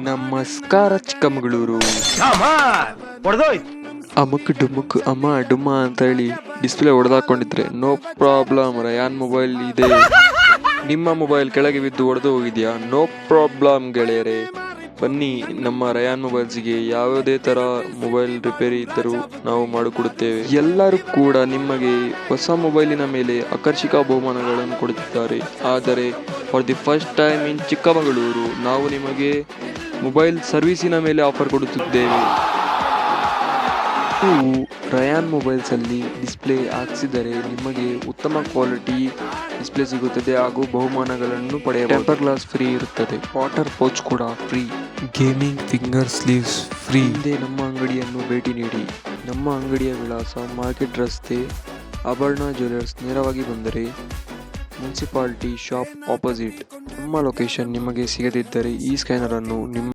ನಮಸ್ಕಾರ ಚಿಕ್ಕಮಗಳೂರು. ಅಮುಕ್ ಡುಮುಕ್ ಅಮ್ಮ ಡುಮ್ಮ ಅಂತ ಹೇಳಿ ಡಿಸ್ಪ್ಲೇ ಹೊಡೆದಾಕೊಂಡಿದ್ರೆ ನೋ ಪ್ರಾಬ್ಲಮ್, ರಯಾನ್ ಮೊಬೈಲ್ ಇದೆ. ನಿಮ್ಮ ಮೊಬೈಲ್ ಕೆಳಗೆ ಬಿದ್ದು ಹೊಡೆದು ಹೋಗಿದ್ಯಾ? ನೋ ಪ್ರಾಬ್ಲಮ್ ಗೆಳೆಯರೆ, ಬನ್ನಿ ನಮ್ಮ ರಯಾನ್ ಮೊಬೈಲ್ಸ್ಗೆ ಯಾವುದೇ ತರ ಮೊಬೈಲ್ ರಿಪೇರಿ ಇದ್ದರೂ ನಾವು ಮಾಡಿಕೊಡುತ್ತೇವೆ. ಎಲ್ಲರೂ ಕೂಡ ನಿಮಗೆ ಹೊಸ ಮೊಬೈಲಿನ ಮೇಲೆ ಆಕರ್ಷಕ ಬಹುಮಾನಗಳನ್ನು ಕೊಡುತ್ತಿದ್ದಾರೆ. ಆದರೆ for the first time in Chikkamagaluru ನಾವು ನಿಮಗೆ ಮೊಬೈಲ್ ಸರ್ವಿಸಿನ ಮೇಲೆ ಆಫರ್ ಕೊಡುತ್ತಿದ್ದೇವೆ. ನೀವು ರಯಾನ್ ಮೊಬೈಲ್ಸ್ ಅಲ್ಲಿ ಡಿಸ್ಪ್ಲೇ ಹಾಕ್ಸಿದರೆ ನಿಮಗೆ ಉತ್ತಮ ಕ್ವಾಲಿಟಿ ಡಿಸ್ಪ್ಲೇ ಸಿಗುತ್ತದೆ ಹಾಗೂ ಬಹುಮಾನಗಳನ್ನು ಪಡೆಯಬಹುದು. ಟೆಂಪರ್ ಗ್ಲಾಸ್ ಫ್ರೀ ಇರುತ್ತದೆ, ವಾಟರ್ ಪೌಚ್ ಕೂಡ free, gaming finger sleeves free. ಹಿಂದೆ ನಮ್ಮ ಅಂಗಡಿಯನ್ನು ಭೇಟಿ ನೀಡಿ. ನಮ್ಮ ಅಂಗಡಿಯ ವಿಳಾಸ ಮಾರ್ಕೆಟ್ ರಸ್ತೆ, ಆಭರಣ ಜ್ಯುವೆಲರ್ಸ್. ನೇರವಾಗಿ ಬಂದರೆ ಮುನ್ಸಿಪಾಲಿಟಿ ಶಾಪ್ ಆಪೋಸಿಟ್. ನಮ್ಮ ಲೊಕೇಶನ್ ನಿಮಗೆ ಸಿಗದಿದ್ದರೆ ಈ ಸ್ಕ್ಯಾನರ್ ಅನ್ನು ನಿಮ್ಮ